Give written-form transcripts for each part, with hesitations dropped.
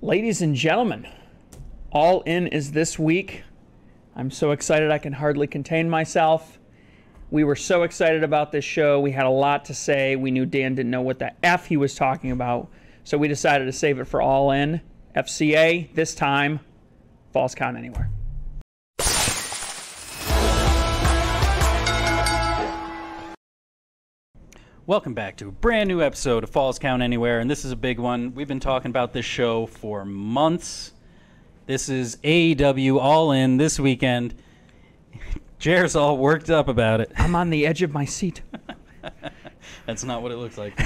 Ladies and gentlemen, All In is this week. I'm so excited I can hardly contain myself. We were so excited about this show. We had a lot to say. We knew Dan didn't know what the F he was talking about, so we decided to save it for All In. FCA, this time, Falls Count Anywhere. Welcome back to a brand new episode of Falls Count Anywhere, and this is a big one. We've been talking about this show for months. This is AEW All In this weekend. Jer's all worked up about it. I'm on the edge of my seat. That's not what it looks like.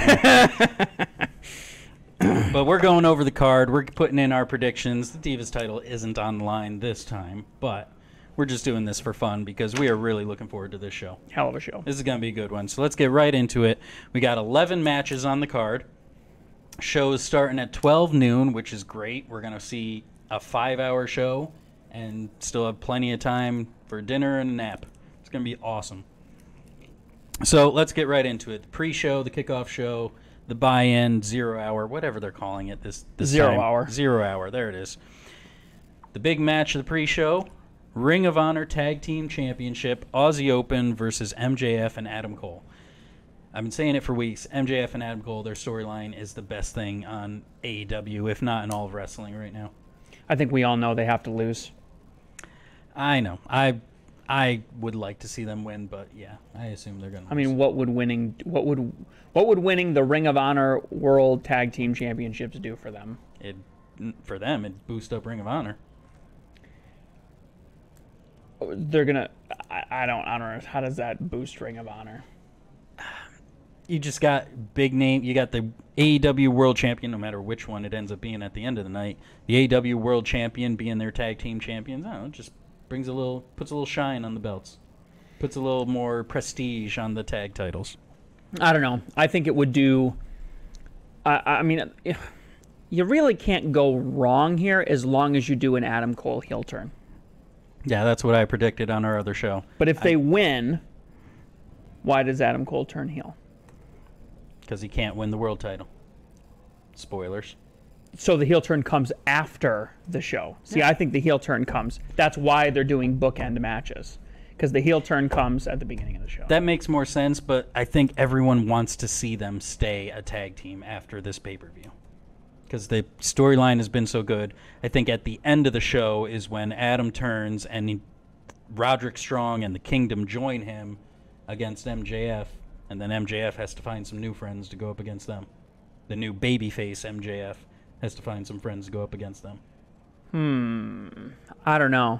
But we're going over the card. We're putting in our predictions. The Divas title isn't on the line this time, but we're just doing this for fun because we are really looking forward to this show. Hell of a show. This is going to be a good one. So let's get right into it. We got 11 matches on the card. Show is starting at 12 noon, which is great. We're going to see a 5-hour show and still have plenty of time for dinner and a nap. It's going to be awesome. So let's get right into it. The pre-show, the kickoff show, the buy-in, 0 hour, whatever they're calling it this 0 time. hour. 0 hour, there it is. The big match of the pre-show, Ring of Honor Tag Team Championship, Aussie Open versus MJF and Adam Cole. I've been saying it for weeks. MJF and Adam Cole, their storyline is the best thing on AEW, if not in all of wrestling right now. I think we all know they have to lose. I know. I would like to see them win, but yeah, I assume they're going to lose. I mean, what would winning the Ring of Honor World Tag Team Championships do for them? For them, it'd boost up Ring of Honor. They're gonna. I don't know. How does that boost Ring of Honor? You just got big name. You got the AEW World Champion, no matter which one it ends up being at the end of the night. The AEW World Champion being their tag team champions. I don't know, it just puts a little shine on the belts, puts a little more prestige on the tag titles. I don't know. I think it would do. I mean, you really can't go wrong here as long as you do an Adam Cole heel turn. Yeah, that's what I predicted on our other show. But if they win, why does Adam Cole turn heel? Because he can't win the world title. Spoilers. So the heel turn comes after the show. See, yeah. I think the heel turn comes. That's why they're doing bookend matches. Because the heel turn comes at the beginning of the show. That makes more sense, but I think everyone wants to see them stay a tag team after this pay-per-view. Because the storyline has been so good. I think at the end of the show is when Adam turns and Roderick Strong and the Kingdom join him against MJF, and then MJF has to find some new friends to go up against them. The new babyface MJF has to find some friends to go up against them. I don't know.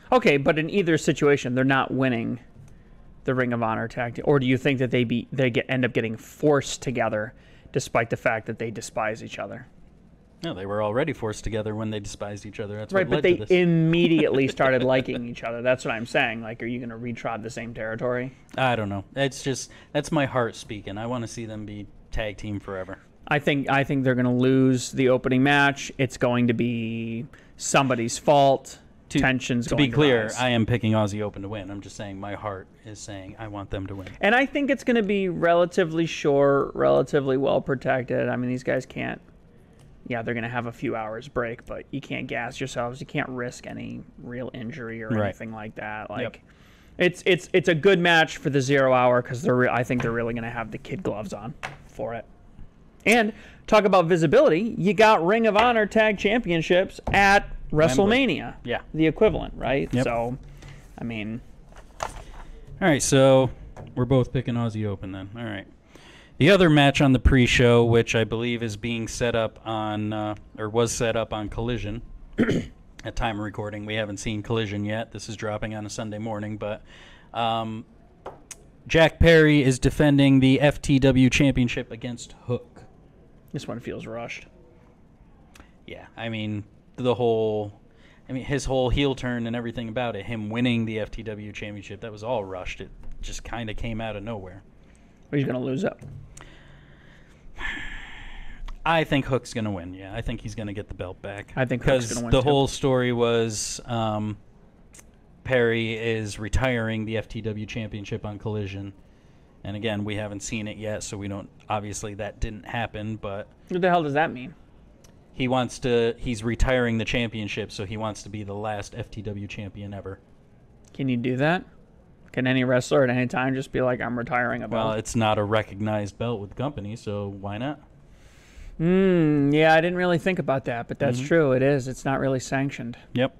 Okay, but in either situation, they're not winning the Ring of Honor tag team. Or do you think that they end up getting forced together despite the fact that they despise each other? No, they were already forced together when they despised each other. That's right, what but led they to this. Immediately started liking each other. That's what I'm saying. Like, are you going to retrod the same territory? I don't know. That's my heart speaking. I want to see them be tag team forever. I think they're going to lose the opening match. It's going to be somebody's fault. Tensions going to be clear, rise. I am picking Aussie Open to win. I'm just saying my heart is saying I want them to win. And I think it's going to be relatively short, relatively well protected. I mean, these guys can't. Yeah, they're going to have a few hours break, but you can't gas yourselves. You can't risk any real injury or anything like that. Like, it's a good match for the 0 hour because I think they're really going to have the kid gloves on for it. And talk about visibility. You got Ring of Honor Tag Championships at WrestleMania. Yeah. The equivalent, right? Yep. So, I mean. All right, so we're both picking Aussie Open then. All right. The other match on the pre-show, which I believe is being set up on, or was set up on Collision at time of recording. We haven't seen Collision yet. This is dropping on a Sunday morning, but Jack Perry is defending the FTW Championship against Hook. This one feels rushed. Yeah, I mean, his whole heel turn and everything about it, him winning the FTW Championship, that was all rushed. It just kind of came out of nowhere. Or he's going to lose it. I think Hook's going to win, yeah. I think he's going to get the belt back. I think Hook's going to win, the whole story was Perry is retiring the FTW Championship on Collision. And again, we haven't seen it yet, so we don't. Obviously, that didn't happen, but what the hell does that mean? He's retiring the championship, so he wants to be the last FTW champion ever. Can you do that? Can any wrestler at any time just be like, I'm retiring a belt? Well, it's not a recognized belt with the company, so why not? Yeah, I didn't really think about that, but that's true. It is. It's not really sanctioned. Yep.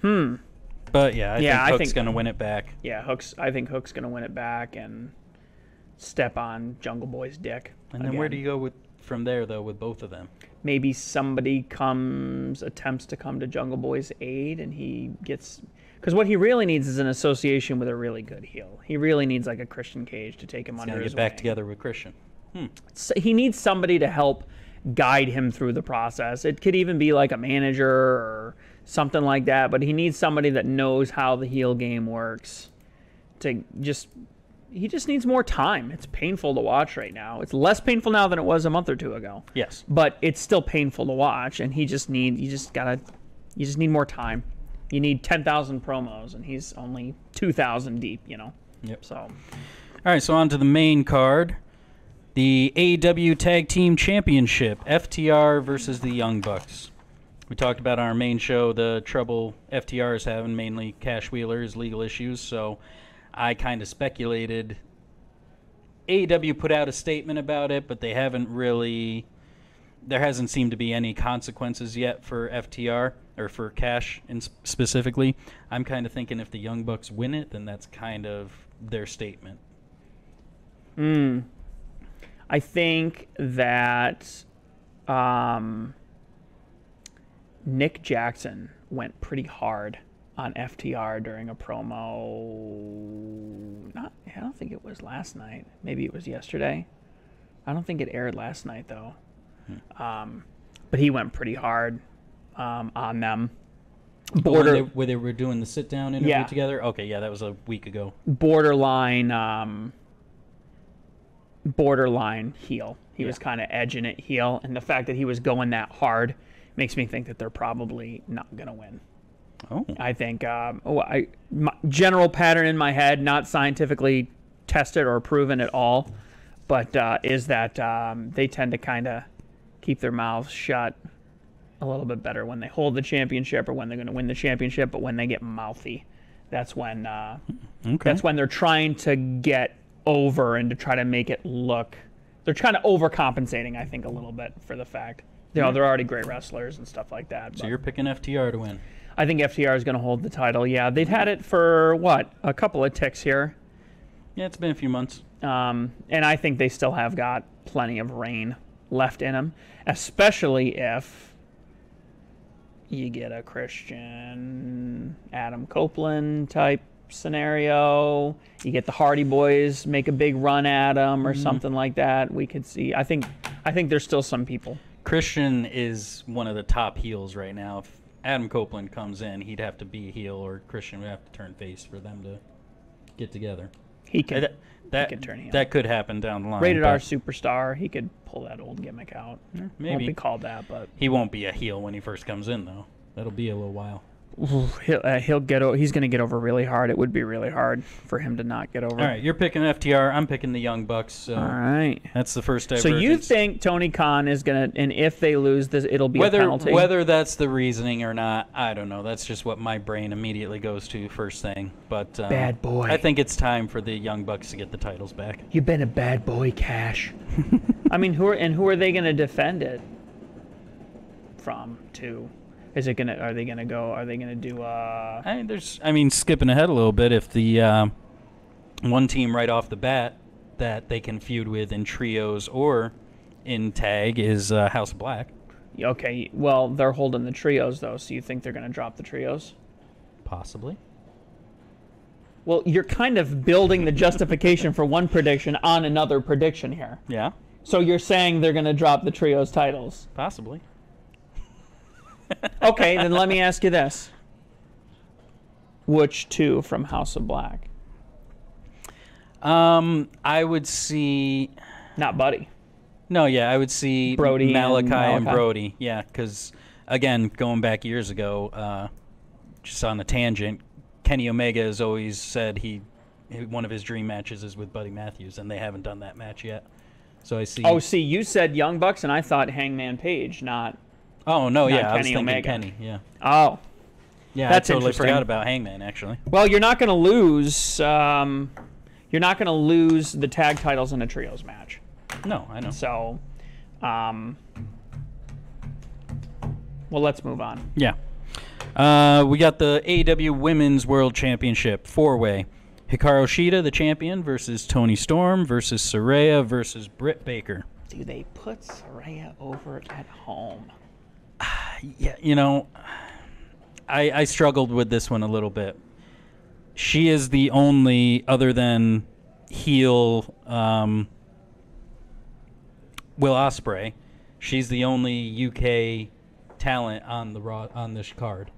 But yeah, I think Hook's going to win it back. Yeah, I think Hook's going to win it back and step on Jungle Boy's dick. And then where do you go from there, though, with both of them? Maybe somebody attempts to come to Jungle Boy's aid, and he gets... Because what he really needs is an association with a really good heel. He really needs like a Christian Cage to take him under his wing. Get back together with Christian. So he needs somebody to help guide him through the process. It could even be like a manager or something like that, but he needs somebody that knows how the heel game works. He just needs more time. It's painful to watch right now. It's less painful now than it was a month or two ago. Yes. But it's still painful to watch, and you just need more time. You need 10,000 promos, and he's only 2,000 deep, Yep. So, all right, so on to the main card. The AEW Tag Team Championship, FTR versus the Young Bucks. We talked about on our main show the trouble FTR is having, mainly Cash Wheeler's legal issues, so I kind of speculated. AEW put out a statement about it, but they haven't really... There hasn't seemed to be any consequences yet for FTR, or for Cash specifically. I'm kind of thinking if the Young Bucks win it, then that's kind of their statement. I think that Nick Jackson went pretty hard on FTR during a promo. I don't think it was last night. Maybe it was yesterday. I don't think it aired last night, though. But he went pretty hard on them. Where they were doing the sit-down interview together? Okay, yeah, that was a week ago. Borderline heel. He was kind of edging it heel, and the fact that he was going that hard makes me think that they're probably not going to win. Oh. I think general pattern in my head, not scientifically tested or proven at all, but is that they tend to kind of keep their mouths shut a little bit better when they hold the championship or when they're going to win the championship, but when they get mouthy, that's when they're trying to get over and to try to make it look. They're trying to overcompensating, I think, a little bit for the fact. They're already great wrestlers and stuff like that. So you're picking FTR to win? I think FTR is going to hold the title. Yeah, they've had it for a couple of ticks here. Yeah, it's been a few months. And I think they still have got plenty of reign left in them, especially if you get a Christian Adam Copeland type scenario. You get the Hardy Boys make a big run at them or something like that. We could see. I think there's still some people. Christian is one of the top heels right now. If Adam Copeland comes in, he'd have to be a heel, or Christian would have to turn face for them to get together. He could turn heel. That could happen down the line. Rated R superstar. He could pull that old gimmick out. Maybe. Won't be called that, but he won't be a heel when he first comes in, though. That'll be a little while. He's going to get over really hard. It would be really hard for him to not get over. All right, you're picking FTR. I'm picking the Young Bucks. So all right. That's the first divergence. So you think Tony Khan is going to, and if they lose this, it'll be a penalty? Whether that's the reasoning or not, I don't know. That's just what my brain immediately goes to first thing. But bad boy. I think it's time for the Young Bucks to get the titles back. You've been a bad boy, Cash. I mean, who are they going to defend it from, to? Are they gonna do skipping ahead a little bit, if the one team right off the bat that they can feud with in trios or in tag is House of Black. Okay, well, they're holding the trios though, so you think they're gonna drop the trios? Possibly. Well, you're kind of building the justification for one prediction on another prediction here. Yeah. So you're saying they're gonna drop the trios titles? Possibly. Okay, then let me ask you this. Which two from House of Black? I would see... Not Buddy. No, yeah, I would see Brody Malachi and Brody. Yeah, because, again, going back years ago, just on a tangent, Kenny Omega has always said one of his dream matches is with Buddy Matthews, and they haven't done that match yet. So I see... Oh, see, you said Young Bucks, and I thought Hangman Page, not Oh no, Not yeah, I was Kenny thinking Omega. Kenny. Yeah, Oh, yeah. That's I totally interesting. forgot about Hangman actually. well, you're not going to lose. You're not going to lose the tag titles in a trios match. No, I know. So, well, let's move on. Yeah. We got the AEW Women's World Championship 4-way. Hikaru Shida, the champion, versus Toni Storm versus Saraya versus Britt Baker. Do they put Saraya over at home? Yeah, you know, I struggled with this one a little bit. She is the only, other than heel Will Ospreay, she's the only UK talent on the on this card.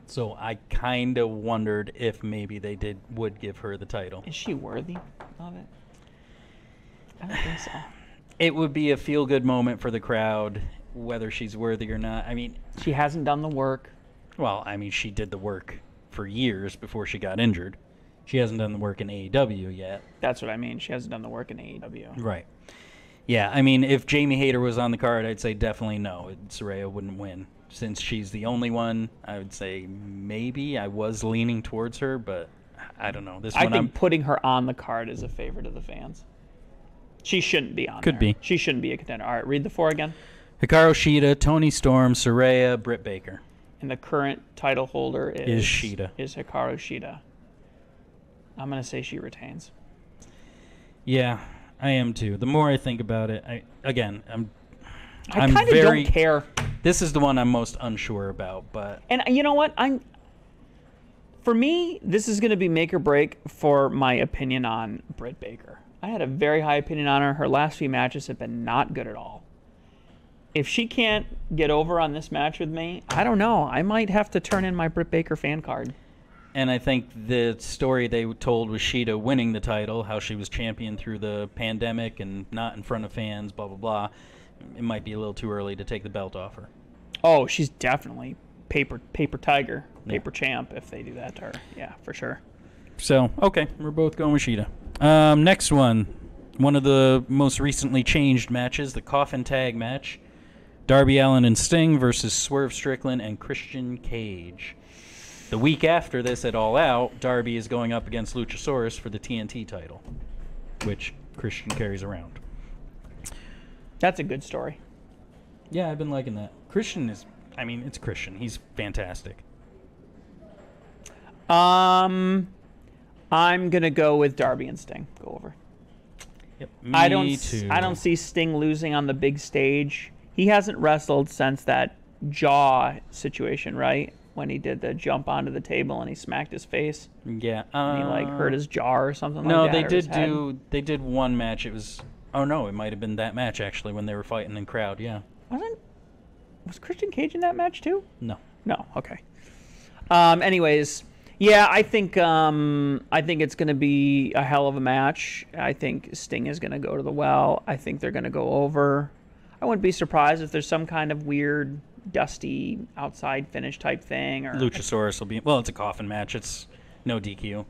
So I kind of wondered if maybe they would give her the title. Is she worthy of it? I don't think so. It would be a feel-good moment for the crowd, whether she's worthy or not. I mean, She hasn't done the work. well, I mean, she did the work for years before she got injured. She hasn't done the work in AEW yet. That's what I mean. She hasn't done the work in AEW. Right. Yeah, I mean, if Jamie Hayter was on the card, I'd say definitely no. Saraya wouldn't win. Since she's the only one, I would say maybe. I was leaning towards her, but I don't know. This I one think putting her on the card is a favorite of the fans. She shouldn't be on Could there. be. She shouldn't be a contender. All right, read the four again. Hikaru Shida, Toni Storm, Saraya, Britt Baker. And the current title holder is Shida. Is Hikaru Shida. I'm going to say she retains. Yeah, I am too. The more I think about it, I'm I I'm kind of very- don't care. This is the one I'm most unsure about, but And you know what? For me, this is going to be make or break for my opinion on Britt Baker. I had a very high opinion on her. Her last few matches have been not good at all. If she can't get over on this match with me, I don't know. I might have to turn in my Britt Baker fan card. and I think the story they told was Shida winning the title, how she was champion through the pandemic and not in front of fans, blah blah blah. It might be a little too early to take the belt off her. Oh, she's definitely paper tiger, Yeah. paper champ if they do that to her. Yeah, for sure. So, okay, we're both going with Shida. Next one of the most recently changed matches, the Coffin Tag match. Darby Allin and Sting versus Swerve Strickland and Christian Cage. The week after this at All Out, Darby is going up against Luchasaurus for the TNT title, which Christian carries around. That's a good story. Yeah, I've been liking that. Christian is, it's Christian. He's fantastic. I'm gonna go with Darby and Sting. Go over. Yep, I me too. don't see Sting losing on the big stage. He hasn't wrestled since that jaw situation, right? When he did the jump onto the table and he smacked his face. Yeah. And he hurt his jaw or something No, like that. they or his did head. they did one match. It was, oh no, it might have been that match actually when they were fighting in crowd. Yeah. Was Christian Cage in that match too? No. No. Okay. Anyways, yeah, I think it's going to be a hell of a match. I think Sting is going to go to the well. I think they're going to go over. I wouldn't be surprised if there's some kind of weird, dusty outside finish type thing. Or Luchasaurus will be, well, it's a coffin match. It's no DQ.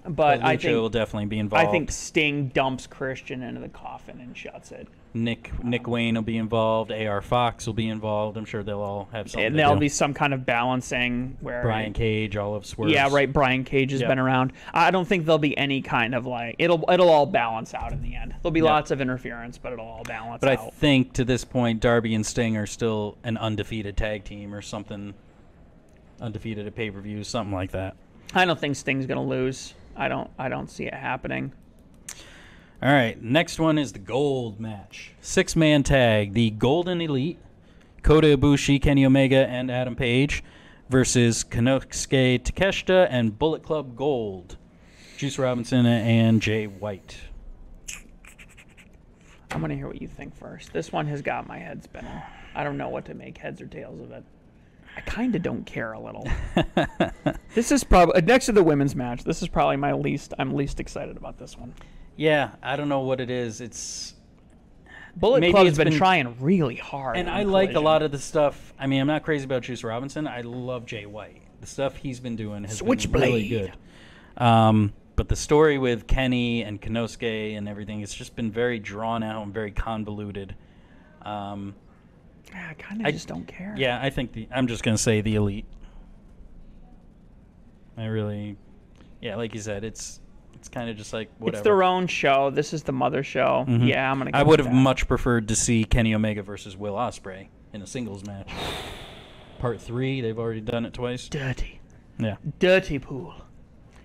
but I Lucha will think definitely be involved. I think Sting dumps Christian into the coffin and shuts it. Nick Wayne will be involved. AR Fox will be involved. I'm sure they'll all have something And to there'll do. be some kind of balancing where Brian Cage, all of Swerve. Yeah, right. Brian Cage has Yep. been around. I don't think there'll be any kind of like it'll all balance out in the end. There'll be Yep. lots of interference, but it'll all balance But I out. think to this point, Darby and Sting are still an undefeated tag team or something. Undefeated at pay-per-views, something like that. I don't think Sting's gonna lose. I don't see it happening. All right, next one is the gold match. 6-man tag, the Golden Elite, Kota Ibushi, Kenny Omega, and Adam Page versus Konosuke Takeshita and Bullet Club Gold, Juice Robinson and Jay White. I'm gonna hear what you think first. This one has got my head spinning. I don't know what to make heads or tails of it. I kind of don't care a little. This is probably next to the women's match. This is probably I'm least excited about this one. Yeah, I don't know what it is. It's Bullet Maybe Club's it's been been- trying really hard. and on I like a Collision. lot of the stuff. I'm not crazy about Juice Robinson. I love Jay White. The stuff he's been doing has been really Switchblade. good. But the story with Kenny and Konosuke and everything, it's just been very drawn out and very convoluted. I kind of just don't care. Yeah, I think I'm just going to say the Elite. I really, yeah, like you said, it's kind of just like whatever. It's their own show. This is the mother show. Mhm. Yeah, I'm gonna. Go I would with have that. much preferred to see Kenny Omega versus Will Ospreay in a singles match. Part 3, they've already done it twice. Dirty. Yeah. Dirty pool.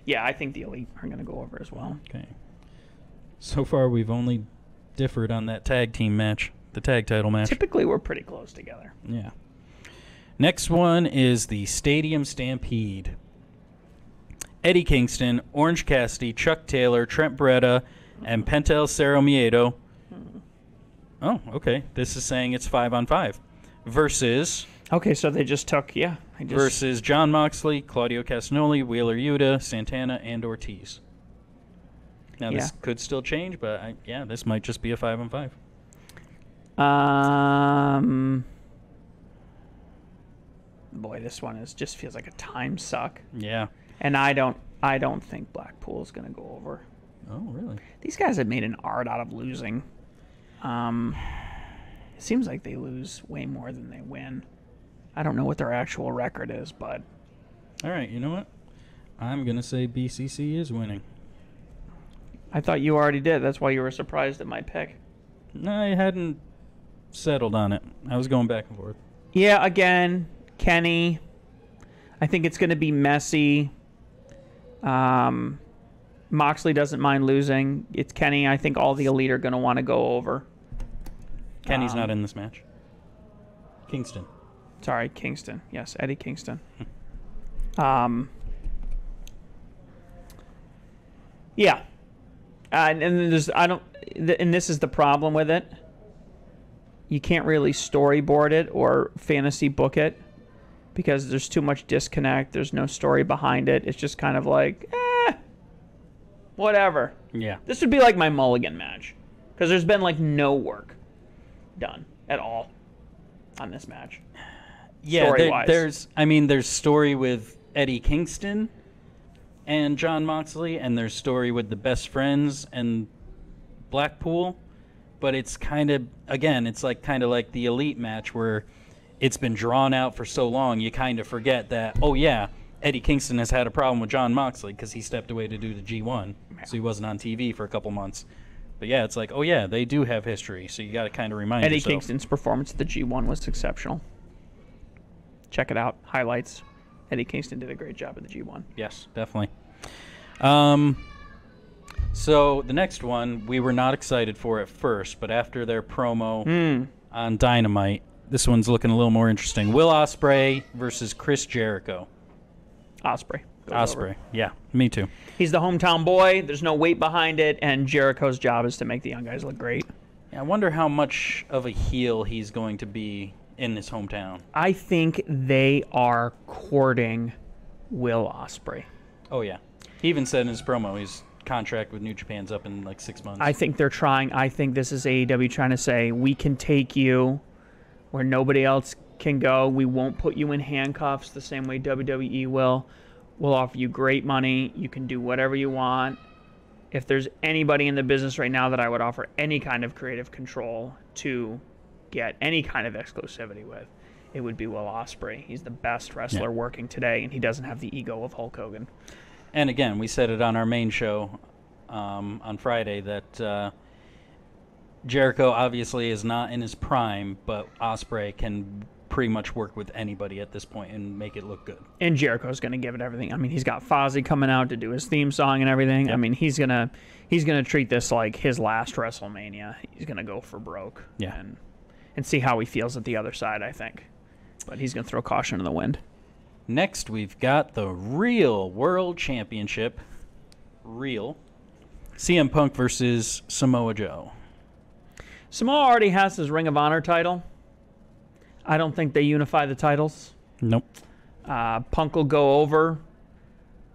Yeah, I think the Elite are gonna go over as well. Okay. So far, we've only differed on that tag team match, the tag title match. Typically, we're pretty close together. Yeah. Next one is the Stadium Stampede. Eddie Kingston, Orange Cassidy, Chuck Taylor, Trent Beretta, and Pentel Cero Miedo. Oh, okay. This is saying it's 5-on-5. Versus Okay, so they just took versus John Moxley, Claudio Castagnoli, Wheeler Yuta, Santana, and Ortiz. Now, this could still change, but this might just be a 5-on-5. Boy, this one just feels like a time suck. Yeah. And I don't think Blackpool is gonna go over. Oh, really? These guys have made an art out of losing. It seems like they lose way more than they win. I don't know what their actual record is, but All right, you know what? I'm going to say BCC is winning. I thought you already did. That's why you were surprised at my pick. No, I hadn't settled on it. I was going back and forth. Yeah, again, Kenny. I think it's going to be messy. Moxley doesn't mind losing. It's Kenny. I think all the Elite are going to want to go over. Kenny's not in this match. Kingston. Sorry, Kingston. Yes, Eddie Kingston. Yeah. And there's and this is the problem with it. You can't really storyboard it or fantasy book it because there's too much disconnect. There's no story behind it. It's just kind of like, whatever. Yeah. This would be like my Mulligan match because there's been like no work done at all on this match. Yeah, Story-wise. there's story with Eddie Kingston and John Moxley, and there's story with the Best Friends and Blackpool, but it's kind of, again, it's like kind of like the Elite match where it's been drawn out for so long, you kind of forget that, oh yeah, Eddie Kingston has had a problem with John Moxley because he stepped away to do the G1, so he wasn't on TV for a couple months. But yeah, it's like, oh yeah, they do have history, so you got to kind of remind yourself. Eddie Kingston's performance at the G1 was exceptional. Check it out. Highlights. Eddie Kingston did a great job at the G1. Yes, definitely. So the next one, we were not excited for at first, but after their promo on Dynamite, this one's looking a little more interesting. Will Ospreay versus Chris Jericho. Ospreay. Ospreay, yeah, me too. He's the hometown boy. There's no weight behind it, and Jericho's job is to make the young guys look great. Yeah, I wonder how much of a heel he's going to be in his hometown. I think they are courting Will Ospreay. Oh, yeah. He even said in his promo his contract with New Japan's up in like 6 months. I think they're trying. I think this is AEW trying to say, we can take you where nobody else can go. We won't put you in handcuffs the same way WWE will. We'll offer you great money. You can do whatever you want. If there's anybody in the business right now that I would offer any kind of creative control to get any kind of exclusivity with, it would be Will Ospreay. He's the best wrestler working today, and he doesn't have the ego of Hulk Hogan. And again, we said it on our main show on Friday that Jericho obviously is not in his prime, but Ospreay can pretty much work with anybody at this point and make it look good. And Jericho's going to give it everything. I mean, he's got Fozzy coming out to do his theme song and everything. Yep. I mean, he's gonna treat this like his last WrestleMania. He's gonna go for broke. Yeah. And see how he feels at the other side, I think. But he's going to throw caution in the wind. Next, we've got the Real World Championship. Real. CM Punk versus Samoa Joe. Samoa already has his Ring of Honor title. I don't think they unify the titles. Nope. Punk will go over.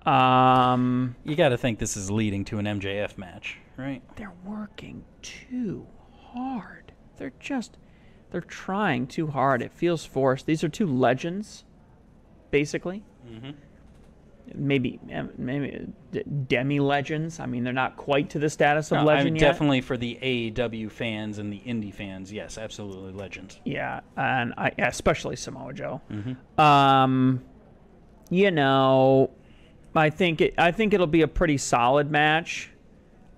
You got to think this is leading to an MJF match, right? They're working too hard. They're trying too hard. It feels forced. These are two legends, basically. maybe demi legends. I mean, they're not quite to the status of No, legend yet. Definitely for the AEW fans and the indie fans, yes, absolutely legends. Yeah, and especially Samoa Joe. You know, I think it'll be a pretty solid match.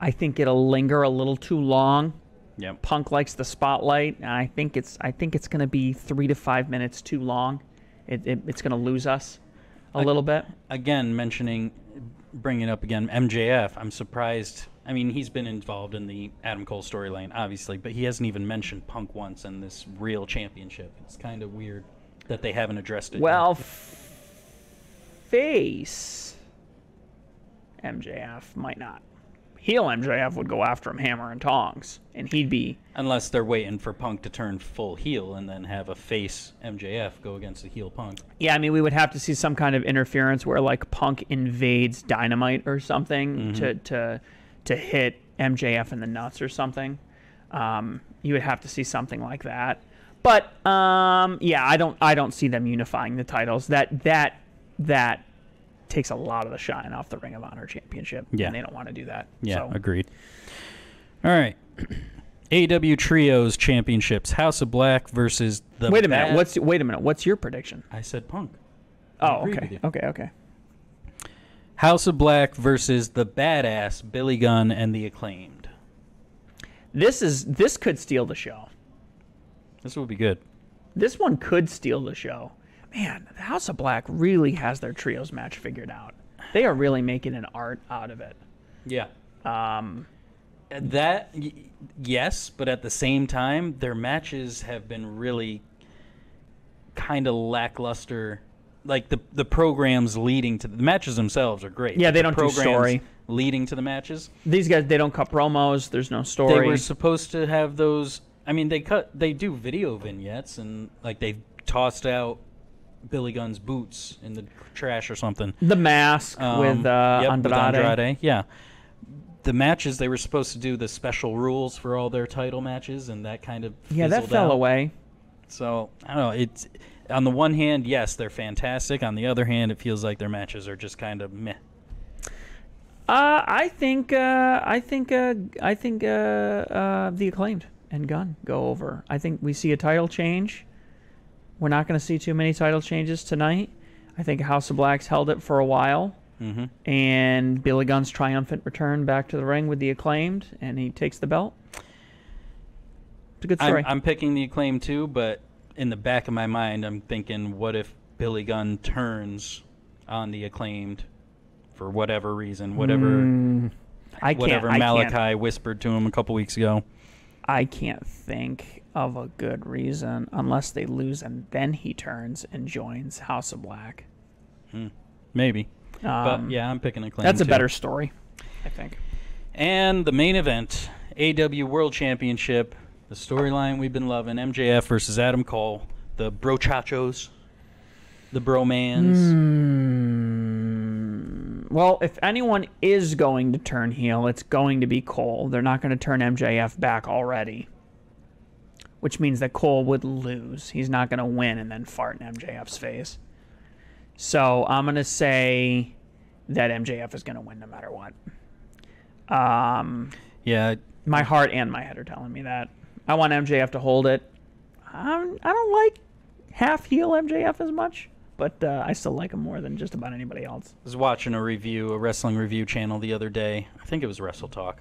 I think it'll linger a little too long. Yep. Punk likes the spotlight, and I think it's going to be 3 to 5 minutes too long. It's going to lose us a little bit. Again, bringing up again MJF, I'm surprised. I mean, he's been involved in the Adam Cole storyline, obviously, but he hasn't even mentioned Punk once in this real championship. It's kind of weird that they haven't addressed it. Well, yet. face MJF might not. Heel MJF would go after him hammer and tongs, and he'd be... Unless they're waiting for Punk to turn full heel and then have a face MJF go against a heel Punk. Yeah, I mean, we would have to see some kind of interference where, like, Punk invades Dynamite or something to hit MJF in the nuts or something. You would have to see something like that. But, yeah, I don't see them unifying the titles. That takes a lot of the shine off the Ring of Honor Championship. Yeah. And they don't want to do that. Yeah, so. Agreed. All right. AEW Trios Championships. House of Black versus the Wait a minute. What's your prediction? I said Punk. Oh, agree with okay. you. Okay. House of Black versus the badass Billy Gunn and the Acclaimed. This could steal the show. This will be good. This one could steal the show. Man, the House of Black really has their trios match figured out. They are really making an art out of it. Yeah. Yes, but at the same time, their matches have been really kind of lackluster. Like the programs leading to the matches themselves are great. Yeah, but they the don't do programs story. leading to the matches. These guys, they don't cut promos. There's no story. They were supposed to have those. I mean, they do video vignettes, and like they tossed out Billy Gunn's boots in the trash or something. The mask with Andrade. With Andrade. Yeah. The matches, they were supposed to do the special rules for all their title matches, and that kind of that fell out. away. So, I don't know. It's on the one hand, yes, they're fantastic. On the other hand, it feels like their matches are just kind of meh. I think the Acclaimed and Gunn go over. I think we see a title change. We're not going to see too many title changes tonight. I think House of Black's held it for a while. Mm-hmm. And Billy Gunn's triumphant return back to the ring with the Acclaimed, and he takes the belt. It's a good story. I'm picking the Acclaimed too, but in the back of my mind, I'm thinking, what if Billy Gunn turns on the Acclaimed for whatever reason, whatever Malachi whispered to him a couple weeks ago. I can't think of a good reason unless they lose and then he turns and joins House of Black. Maybe. But yeah, I'm picking Acclaimed. That's a too. better story, I think. And the main event, AEW World Championship, the storyline we've been loving, MJF versus Adam Cole, the brochachos, the bromans. Well, if anyone is going to turn heel, it's going to be Cole. They're not going to turn MJF back already, which means that Cole would lose. He's not going to win and then fart in MJF's face. So I'm going to say that MJF is going to win no matter what. Yeah. My heart and my head are telling me that. I want MJF to hold it. I don't like half heel MJF as much, but I still like him more than just about anybody else. I was watching a wrestling review channel the other day. I think it was Wrestle Talk.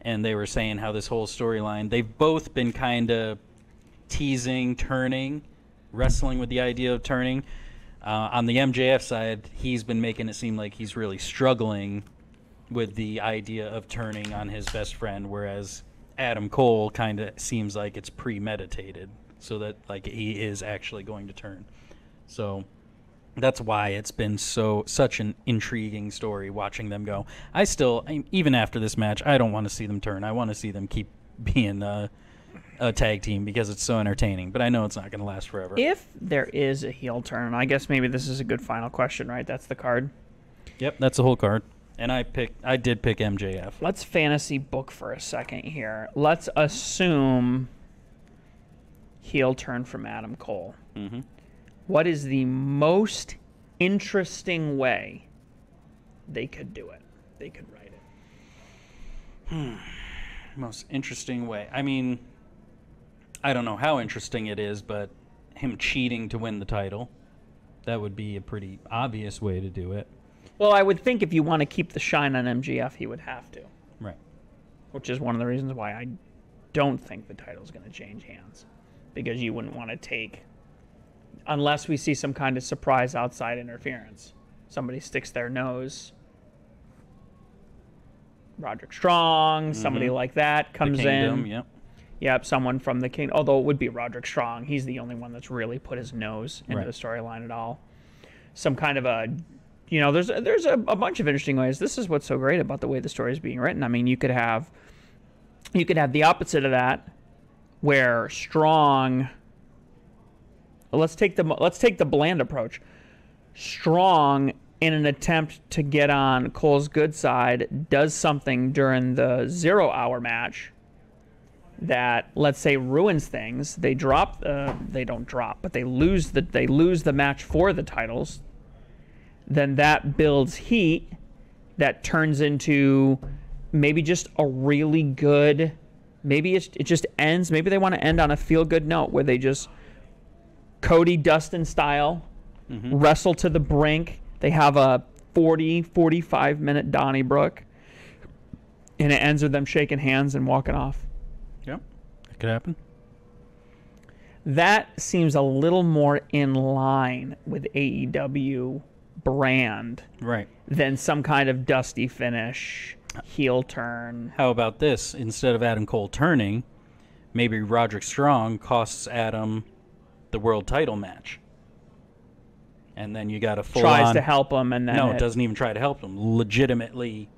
And they were saying how this whole storyline, they've both been kind of teasing, turning, wrestling with the idea of turning. On the MJF side, he's been making it seem like he's really struggling with the idea of turning on his best friend, whereas Adam Cole kind of seems like it's premeditated, so that like he is actually going to turn. So that's why it's been such an intriguing story watching them go. Even after this match, I don't want to see them turn. I want to see them keep being a tag team because it's so entertaining, but I know it's not going to last forever. If there is a heel turn, I guess maybe this is a good final question, right? That's the card. Yep, that's the whole card. And I did pick MJF. Let's fantasy book for a second here. Let's assume heel turn from Adam Cole. Mm-hmm. What is the most interesting way they could do it. They could write it. Most interesting way. I mean, I don't know how interesting it is, but him cheating to win the title, that would be a pretty obvious way to do it. Well, I would think if you want to keep the shine on MJF, he would have to. Right. Which is one of the reasons why I don't think the title's going to change hands. Because you wouldn't want to take, unless we see some kind of surprise outside interference. Somebody sticks their nose. Roderick Strong, somebody like that comes The Kingdom, in. Yep. Yep, someone from the King. Although it would be Roderick Strong. He's the only one that's really put his nose into Right. the storyline at all. Some kind of a, there's a bunch of interesting ways. This is what's so great about the way the story is being written. I mean, you could have the opposite of that, where Strong. Let's take the bland approach. Strong, in an attempt to get on Cole's good side, does something during the 0 hour match that, let's say, ruins things. They don't drop, but they lose the match for the titles. Then that builds heat that turns into maybe just a really good, maybe it just ends, maybe they want to end on a feel-good note where they just Cody Dustin style, wrestle to the brink. They have a 45 minute Donnybrook, and it ends with them shaking hands and walking off. Yep. It could happen. That seems a little more in line with AEW brand, Right. than some kind of dusty finish, heel turn. How about this? Instead of Adam Cole turning, maybe Roderick Strong costs Adam the world title match. And then you got a full Tries to help him, and then No, it doesn't even try to help him. Legitimately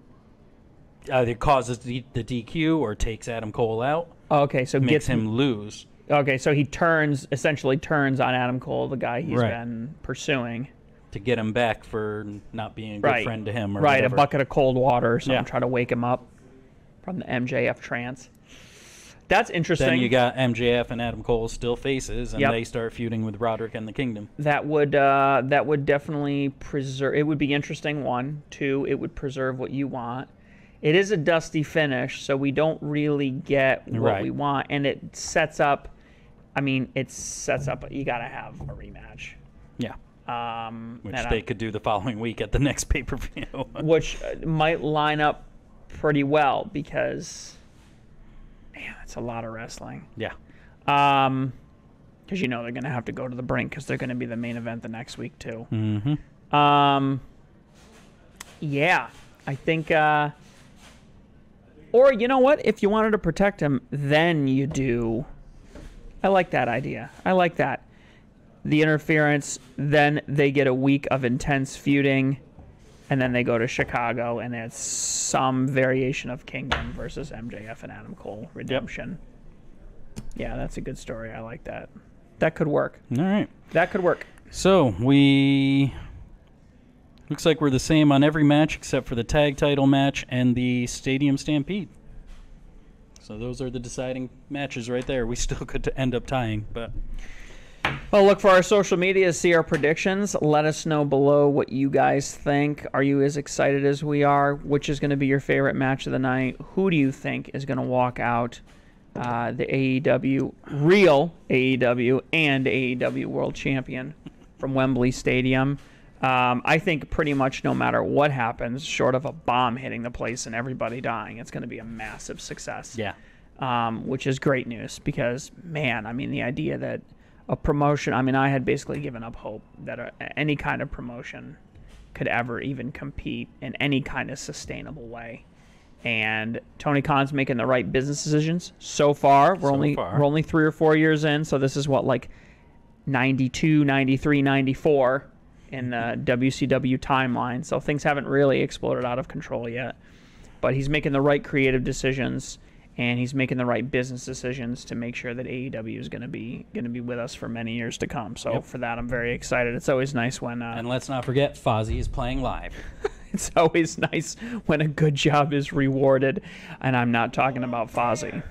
either causes the DQ or takes Adam Cole out. Okay, so Makes gets him lose. Okay, so he essentially turns on Adam Cole, the guy he's Right. been pursuing. To get him back for not being a good Right. friend to him or Right, whatever. a bucket of cold water or something, Yeah. try to wake him up from the MJF trance. That's interesting. Then you got MJF and Adam Cole still faces, and Yep. they start feuding with Roderick and the Kingdom. That would definitely preserve. It would be interesting. 1, 2. It would preserve what you want. It is a dusty finish, so we don't really get what Right. we want, and it sets up. I mean, it sets up. You got to have a rematch. Yeah. Which and they could do the following week at the next pay-per-view. which might line up pretty well because, man, that's a lot of wrestling. Yeah. Because they're going to have to go to the brink because they're going to be the main event the next week too. Mm-hmm. Yeah, I think. Or you know what? If you wanted to protect him, then you do. I like that idea. I like that. The interference, then they get a week of intense feuding, and then they go to Chicago, and it's some variation of Kingdom versus MJF and Adam Cole redemption. Yeah, that's a good story. I like that. That could work. All right. That could work. So looks like we're the same on every match except for the tag title match and the Stadium Stampede. So those are the deciding matches right there. We still could end up tying, but Well, look for our social media, see our predictions. Let us know below what you guys think. Are you as excited as we are? Which is going to be your favorite match of the night? Who do you think is going to walk out the AEW, real AEW, and AEW World Champion from Wembley Stadium? I think pretty much no matter what happens, short of a bomb hitting the place and everybody dying, it's going to be a massive success. yeah. Which is great news because, man, I mean, the idea that a promotion, I mean, I had basically given up hope that any kind of promotion could ever even compete in any kind of sustainable way. And Tony Khan's making the right business decisions so far. We're only 3 or 4 years in, so this is what, like 92, 93, 94 in the WCW timeline. So things haven't really exploded out of control yet. But he's making the right creative decisions, and he's making the right business decisions to make sure that AEW is going to be with us for many years to come. So for that, I'm very excited. It's always nice when And let's not forget, Fozzy is playing live. it's always nice when a good job is rewarded, and I'm not talking about Fozzy.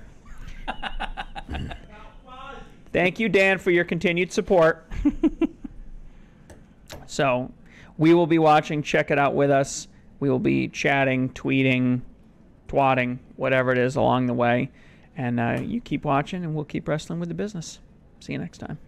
Thank you, Dan, for your continued support. So we will be watching. Check it out with us. We will be chatting, tweeting, twatting, whatever it is along the way. And you keep watching, and we'll keep wrestling with the business. See you next time.